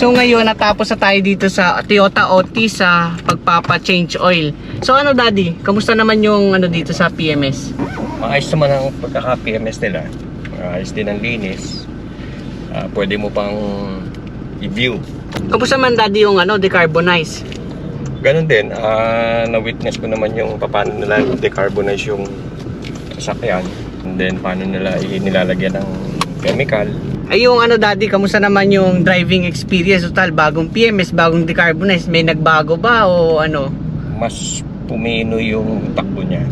So ngayon natapos na tayo dito sa Toyota Otis sa pagpapa-change oil. So ano daddy, kamusta naman yung ano dito sa PMS? Maayos naman ang pagkaka-PMS nila. Maayos din ang linis. Pwede mo pang i-view. Kamusta man daddy yung ano, decarbonize? Ganon din, na-witness ko naman yung paano nila decarbonize yung sasakyan. And then paano nila nilalagyan ng chemical. Ay yung ano daddy, kamusta naman yung driving experience? Total, bagong PMS, bagong decarbonize, may nagbago ba o ano? Mas pumino yung takbo niya.